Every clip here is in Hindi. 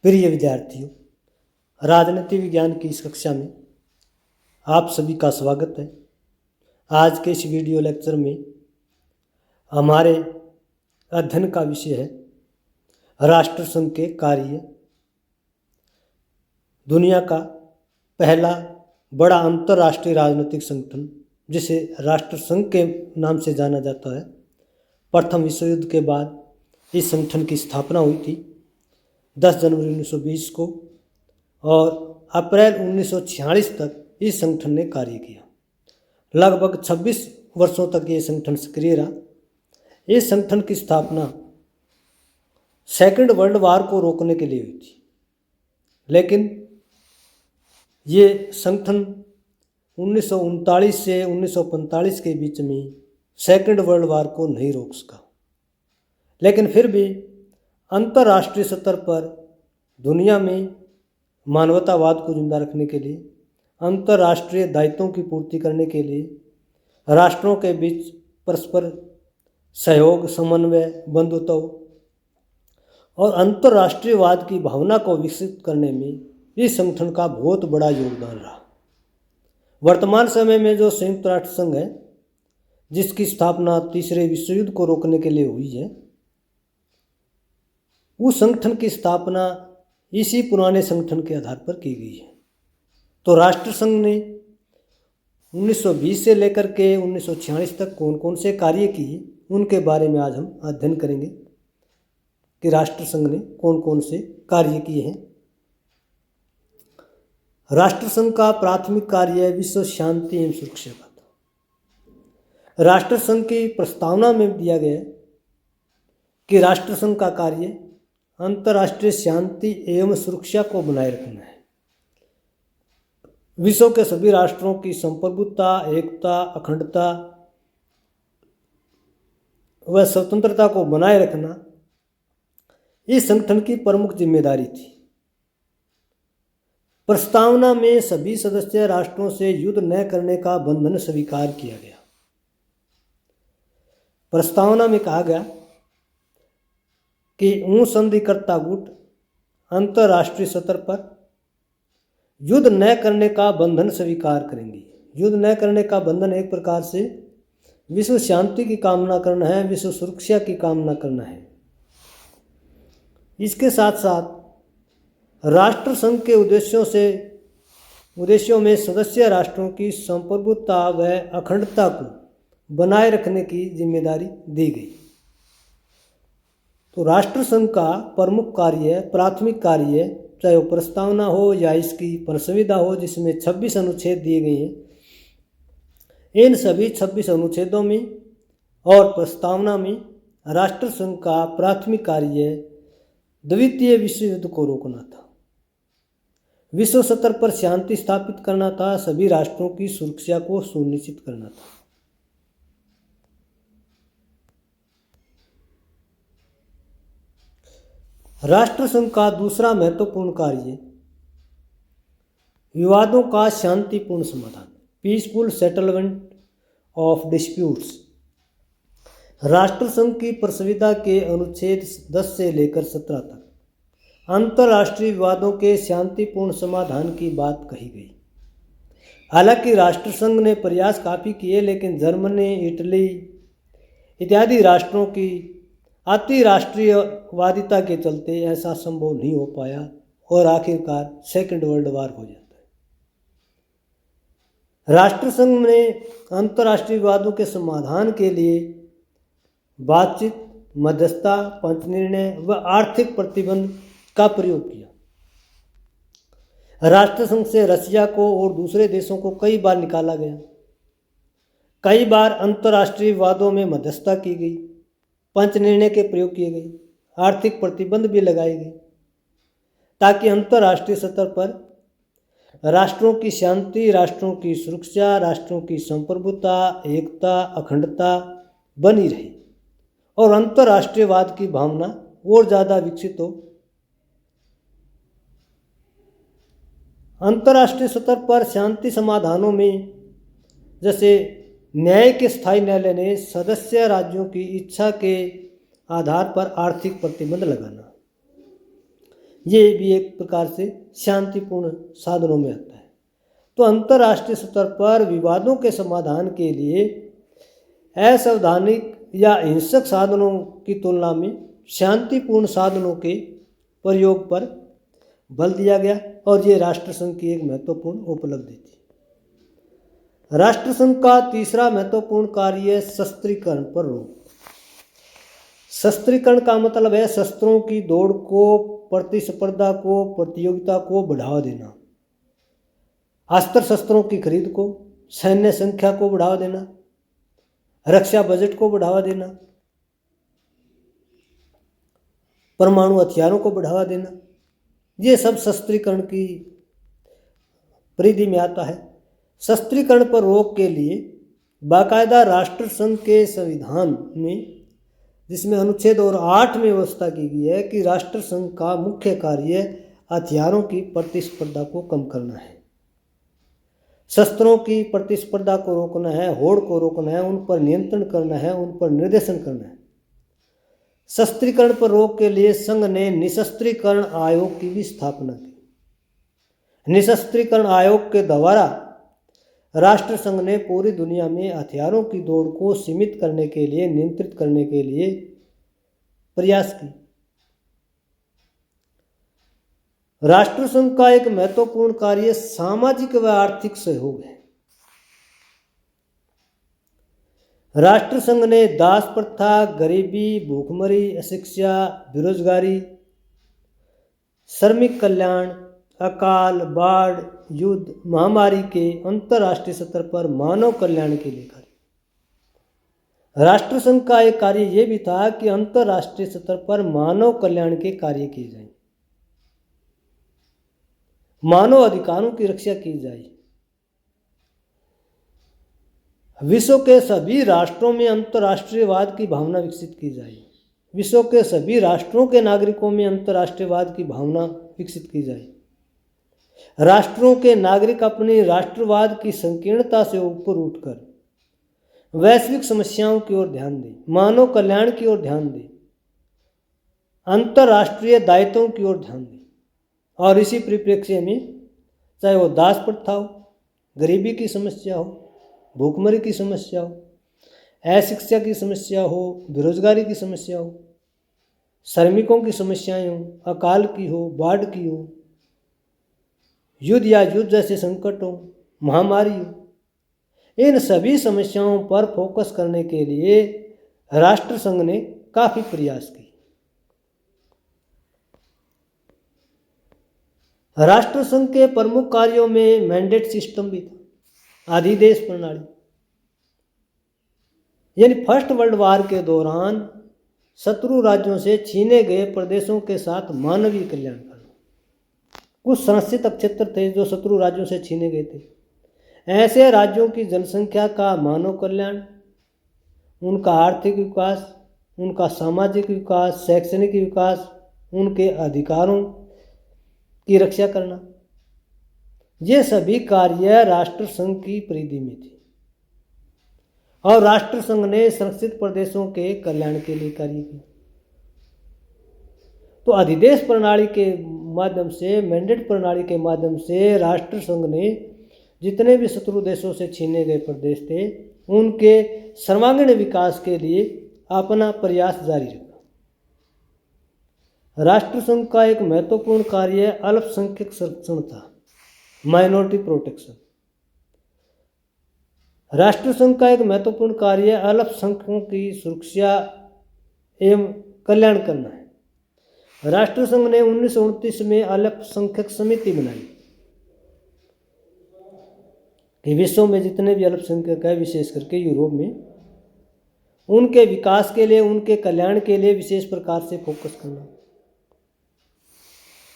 प्रिय विद्यार्थियों, राजनीति विज्ञान की इस कक्षा में आप सभी का स्वागत है। आज के इस वीडियो लेक्चर में हमारे अध्ययन का विषय है राष्ट्रसंघ के कार्य। दुनिया का पहला बड़ा अंतर्राष्ट्रीय राजनीतिक संगठन जिसे राष्ट्रसंघ के नाम से जाना जाता है, प्रथम विश्व युद्ध के बाद इस संगठन की स्थापना हुई थी 10 जनवरी 1920 को और अप्रैल 1946 तक इस संगठन ने कार्य किया। लगभग 26 वर्षों तक ये संगठन सक्रिय रहा। इस संगठन की स्थापना सेकेंड वर्ल्ड वार को रोकने के लिए हुई थी, लेकिन ये संगठन 1939 से 1945 के बीच में सेकेंड वर्ल्ड वार को नहीं रोक सका। लेकिन फिर भी अंतर्राष्ट्रीय स्तर पर दुनिया में मानवतावाद को जिंदा रखने के लिए, अंतर्राष्ट्रीय दायित्वों की पूर्ति करने के लिए, राष्ट्रों के बीच परस्पर सहयोग, समन्वय, बंधुत्व और अंतर्राष्ट्रीयवाद की भावना को विकसित करने में इस संगठन का बहुत बड़ा योगदान रहा। वर्तमान समय में जो संयुक्त राष्ट्र संघ है, जिसकी स्थापना तीसरे विश्व युद्ध को रोकने के लिए हुई है, उस संगठन की स्थापना इसी पुराने संगठन के आधार पर की गई है। तो राष्ट्रसंघ ने 1920 से लेकर के 1946 तक कौन कौन से कार्य किए, उनके बारे में आज हम अध्ययन करेंगे कि राष्ट्रसंघ ने कौन कौन से कार्य किए हैं। राष्ट्रसंघ का प्राथमिक कार्य है विश्व शांति एवं सुरक्षा का। राष्ट्रसंघ की प्रस्तावना में दिया गया है कि राष्ट्रसंघ का कार्य अंतर्राष्ट्रीय शांति एवं सुरक्षा को बनाए रखना है। विश्व के सभी राष्ट्रों की संप्रभुता, एकता, अखंडता व स्वतंत्रता को बनाए रखना इस संगठन की प्रमुख जिम्मेदारी थी। प्रस्तावना में सभी सदस्य राष्ट्रों से युद्ध न करने का बंधन स्वीकार किया गया। प्रस्तावना में कहा गया कि संधिकर्ता गुट अंतर्राष्ट्रीय स्तर पर युद्ध न करने का बंधन स्वीकार करेंगे। युद्ध न करने का बंधन एक प्रकार से विश्व शांति की कामना करना है, विश्व सुरक्षा की कामना करना है। इसके साथ साथ राष्ट्रसंघ के उद्देश्यों में सदस्य राष्ट्रों की संप्रभुता व अखंडता को बनाए रखने की जिम्मेदारी दी गई। तो राष्ट्रसंघ का प्रमुख कार्य, प्राथमिक कार्य, चाहे वो प्रस्तावना हो या इसकी परिसंविधा हो जिसमें 26 अनुच्छेद दिए गए हैं, इन सभी 26 अनुच्छेदों में और प्रस्तावना में राष्ट्रसंघ का प्राथमिक कार्य द्वितीय विश्व युद्ध को रोकना था, विश्व स्तर पर शांति स्थापित करना था, सभी राष्ट्रों की सुरक्षा को सुनिश्चित करना था। राष्ट्रसंघ का दूसरा महत्वपूर्ण कार्य विवादों का शांतिपूर्ण समाधान, पीसफुल सेटलमेंट ऑफ डिस्प्यूट्स। राष्ट्रसंघ की परिसंविधा के अनुच्छेद 10 से लेकर 17 तक अंतर्राष्ट्रीय विवादों के शांतिपूर्ण समाधान की बात कही गई। हालांकि राष्ट्रसंघ ने प्रयास काफ़ी किए, लेकिन जर्मनी, इटली इत्यादि राष्ट्रों की अति राष्ट्रीयवादिता के चलते ऐसा संभव नहीं हो पाया और आखिरकार सेकेंड वर्ल्ड वार हो जाता है। राष्ट्रसंघ ने अंतर्राष्ट्रीय विवादों के समाधान के लिए बातचीत, मध्यस्थता, पंच निर्णय व आर्थिक प्रतिबंध का प्रयोग किया। राष्ट्रसंघ से रशिया को और दूसरे देशों को कई बार निकाला गया। कई बार अंतर्राष्ट्रीय विवादों में मध्यस्थता की गई, पंच निर्णय के प्रयोग किए गए, आर्थिक प्रतिबंध भी लगाए गए, ताकि अंतर्राष्ट्रीय स्तर पर राष्ट्रों की शांति, राष्ट्रों की सुरक्षा, राष्ट्रों की संप्रभुता, एकता, अखंडता बनी रहे और अंतर्राष्ट्रीयवाद की भावना और ज़्यादा विकसित हो। अंतर्राष्ट्रीय स्तर पर शांति समाधानों में जैसे न्याय के स्थायी न्यायालय ने सदस्य राज्यों की इच्छा के आधार पर आर्थिक प्रतिबंध लगाना, ये भी एक प्रकार से शांतिपूर्ण साधनों में आता है। तो अंतर्राष्ट्रीय स्तर पर विवादों के समाधान के लिए असंवैधानिक या हिंसक साधनों की तुलना में शांतिपूर्ण साधनों के प्रयोग पर बल दिया गया और ये राष्ट्रसंघ की एक महत्वपूर्ण उपलब्धि थी। राष्ट्रसंघ का तीसरा महत्वपूर्ण कार्य शस्त्रीकरण पर रोक। शस्त्रीकरण का मतलब है शस्त्रों की दौड़ को, प्रतिस्पर्धा को, प्रतियोगिता को बढ़ावा देना, अस्त्र शस्त्रों की खरीद को, सैन्य संख्या को बढ़ावा देना, रक्षा बजट को बढ़ावा देना, परमाणु हथियारों को बढ़ावा देना, ये सब शस्त्रीकरण की परिधि में आता है। शस्त्रीकरण पर रोक के लिए बाकायदा राष्ट्रसंघ के संविधान में, जिसमें अनुच्छेद और 8 में व्यवस्था की गई है कि राष्ट्रसंघ का मुख्य कार्य हथियारों की प्रतिस्पर्धा को कम करना है, शस्त्रों की प्रतिस्पर्धा को रोकना है, होड़ को रोकना है, उन पर नियंत्रण करना है, उन पर निर्देशन करना है। शस्त्रीकरण पर रोक के लिए संघ ने निशस्त्रीकरण आयोग की भी स्थापना की। निशस्त्रीकरण आयोग के द्वारा राष्ट्रसंघ ने पूरी दुनिया में हथियारों की दौड़ को सीमित करने के लिए, नियंत्रित करने के लिए प्रयास की। राष्ट्रसंघ का एक महत्वपूर्ण कार्य सामाजिक व आर्थिक सहयोग है। राष्ट्रसंघ ने दास प्रथा, गरीबी, भूखमरी, अशिक्षा, बेरोजगारी, श्रमिक कल्याण, अकाल, बाढ़, युद्ध, महामारी के अंतर्राष्ट्रीय स्तर पर मानव कल्याण के लिए कार्य। राष्ट्रसंघ का एक कार्य यह भी था कि अंतर्राष्ट्रीय स्तर पर मानव कल्याण के कार्य किए जाएं, मानव अधिकारों की रक्षा की जाए, विश्व के सभी राष्ट्रों में अंतर्राष्ट्रीयवाद की भावना विकसित की जाए, विश्व के सभी राष्ट्रों के नागरिकों में अंतर्राष्ट्रीयवाद की भावना विकसित की जाए, राष्ट्रों के नागरिक अपनी राष्ट्रवाद की संकीर्णता से ऊपर उठकर वैश्विक समस्याओं की ओर ध्यान दें, मानव कल्याण की ओर ध्यान दें, अंतर्राष्ट्रीय दायित्वों की ओर ध्यान दें। और इसी परिप्रेक्ष्य में चाहे वो दास प्रथा हो, गरीबी की समस्या हो, भूखमरी की समस्या हो, अशिक्षा की समस्या हो, बेरोजगारी की समस्या हो, श्रमिकों की समस्याएं हो, अकाल की हो, बाढ़ की हो, युद्ध या युद्ध जैसे संकट हो, महामारी हो, इन सभी समस्याओं पर फोकस करने के लिए राष्ट्रसंघ ने काफी प्रयास किए। राष्ट्रसंघ के प्रमुख कार्यों में मैंडेट सिस्टम भी था, अधिदेश प्रणाली, यानी फर्स्ट वर्ल्ड वार के दौरान शत्रु राज्यों से छीने गए प्रदेशों के साथ मानवीय कल्याण करना। कुछ संरक्षित क्षेत्र थे जो शत्रु राज्यों से छीने गए थे, ऐसे राज्यों की जनसंख्या का मानव कल्याण, उनका आर्थिक विकास, उनका सामाजिक विकास, शैक्षणिक विकास, उनके अधिकारों की रक्षा करना, ये सभी कार्य राष्ट्रसंघ की परिधि में थे और राष्ट्रसंघ ने संरक्षित प्रदेशों के कल्याण के लिए कार्य किया। तो अधिदेश प्रणाली के माध्यम से, मैंडेट प्रणाली के माध्यम से राष्ट्रसंघ ने जितने भी शत्रु देशों से छीने गए प्रदेश थे उनके सर्वांगीण विकास के लिए अपना प्रयास जारी रखा। राष्ट्रसंघ का एक महत्वपूर्ण कार्य अल्पसंख्यक संरक्षण था, माइनॉरिटी प्रोटेक्शन। राष्ट्रसंघ का एक महत्वपूर्ण कार्य अल्पसंख्यकों की सुरक्षा एवं कल्याण करना है। राष्ट्रसंघ ने 1929 में अल्पसंख्यक समिति बनाई कि विश्व में जितने भी अल्पसंख्यक है, विशेष करके यूरोप में, उनके विकास के लिए, उनके कल्याण के लिए विशेष प्रकार से फोकस करना।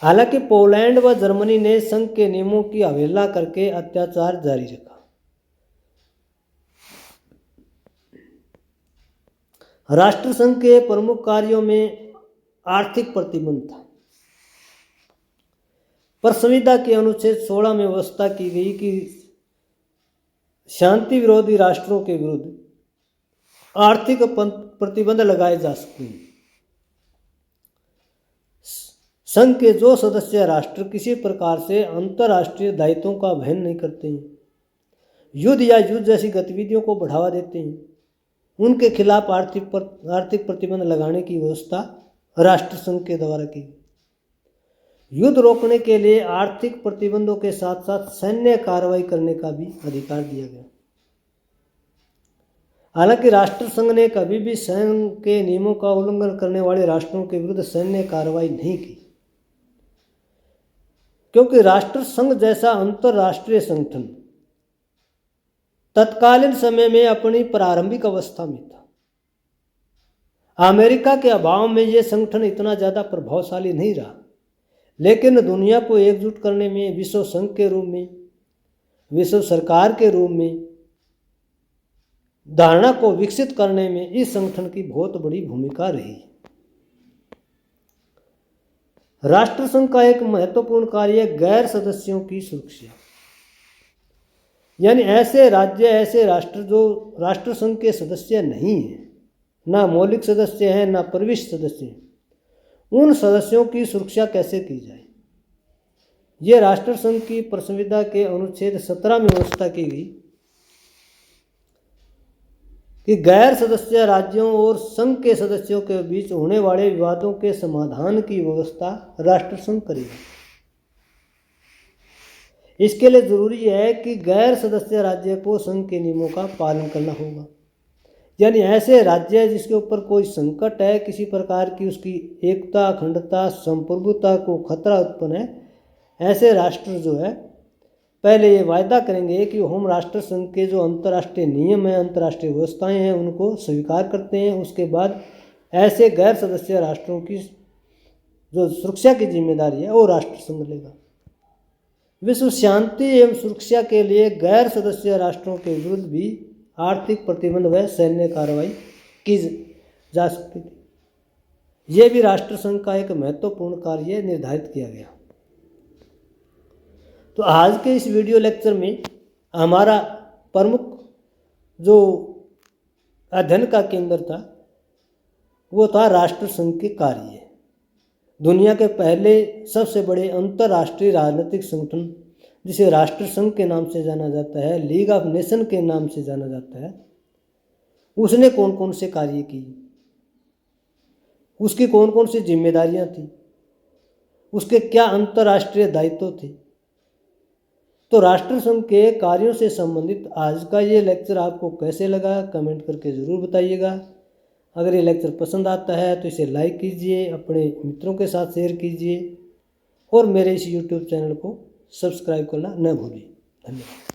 हालांकि पोलैंड व जर्मनी ने संघ के नियमों की अवहेलना करके अत्याचार जारी रखा। राष्ट्रसंघ के प्रमुख कार्यों में आर्थिक प्रतिबंध था, पर संविधा के अनुच्छेद 16 में व्यवस्था की गई कि शांति विरोधी राष्ट्रों के विरुद्ध आर्थिक प्रतिबंध लगाए जा सकते हैं। संघ के जो सदस्य राष्ट्र किसी प्रकार से अंतर्राष्ट्रीय दायित्वों का वहन नहीं करते हैं, युद्ध या युद्ध जैसी गतिविधियों को बढ़ावा देते हैं, उनके खिलाफ आर्थिक प्रतिबंध लगाने की व्यवस्था राष्ट्र संघ के द्वारा की। युद्ध रोकने के लिए आर्थिक प्रतिबंधों के साथ साथ सैन्य कार्रवाई करने का भी अधिकार दिया गया। हालांकि राष्ट्र संघ ने कभी भी संघ के नियमों का उल्लंघन करने वाले राष्ट्रों के विरुद्ध सैन्य कार्रवाई नहीं की, क्योंकि राष्ट्र संघ जैसा अंतर्राष्ट्रीय संगठन तत्कालीन समय में अपनी प्रारंभिक अवस्था में था। अमेरिका के अभाव में यह संगठन इतना ज़्यादा प्रभावशाली नहीं रहा, लेकिन दुनिया को एकजुट करने में, विश्व संघ के रूप में, विश्व सरकार के रूप में धारणा को विकसित करने में इस संगठन की बहुत बड़ी भूमिका रही। राष्ट्र संघ का एक महत्वपूर्ण कार्य गैर सदस्यों की सुरक्षा, यानी ऐसे राज्य, ऐसे राष्ट्र जो राष्ट्र संघ के सदस्य नहीं है, ना मौलिक सदस्य हैं, ना प्रविष्ट सदस्य हैं, उन सदस्यों की सुरक्षा कैसे की जाए, ये राष्ट्र संघ की संविधा के अनुच्छेद 17 में व्यवस्था की गई कि गैर सदस्य राज्यों और संघ के सदस्यों के बीच होने वाले विवादों के समाधान की व्यवस्था राष्ट्र संघ करेगा। इसके लिए जरूरी है कि गैर सदस्य राज्य को संघ के नियमों का पालन करना होगा, यानी ऐसे राज्य जिसके ऊपर कोई संकट है, किसी प्रकार की उसकी एकता, अखंडता, संप्रभुता को खतरा उत्पन्न है, ऐसे राष्ट्र जो है पहले ये वायदा करेंगे कि हम राष्ट्र संघ के जो अंतर्राष्ट्रीय नियम हैं, अंतर्राष्ट्रीय व्यवस्थाएं हैं, उनको स्वीकार करते हैं। उसके बाद ऐसे गैर सदस्य राष्ट्रों की जो सुरक्षा की जिम्मेदारी है वो राष्ट्र संघ लेगा। विश्व शांति एवं सुरक्षा के लिए गैर सदस्य राष्ट्रों के विरुद्ध भी आर्थिक प्रतिबंध व सैन्य कार्रवाई की जा सकती थी। ये भी राष्ट्र संघ का एक महत्वपूर्ण कार्य निर्धारित किया गया। तो आज के इस वीडियो लेक्चर में हमारा प्रमुख जो अध्ययन का केंद्र था वो था राष्ट्र संघ के कार्य। दुनिया के पहले सबसे बड़े अंतर्राष्ट्रीय राजनीतिक संगठन जिसे राष्ट्र संघ के नाम से जाना जाता है, लीग ऑफ नेशन के नाम से जाना जाता है, उसने कौन कौन से कार्य किए, उसकी कौन कौन सी जिम्मेदारियां थी, उसके क्या अंतर्राष्ट्रीय दायित्व थे। तो राष्ट्र संघ के कार्यों से संबंधित आज का ये लेक्चर आपको कैसे लगा कमेंट करके ज़रूर बताइएगा। अगर ये लेक्चर पसंद आता है तो इसे लाइक कीजिए, अपने मित्रों के साथ शेयर कीजिए और मेरे इस यूट्यूब चैनल को सब्सक्राइब करना न भूलिए। धन्यवाद।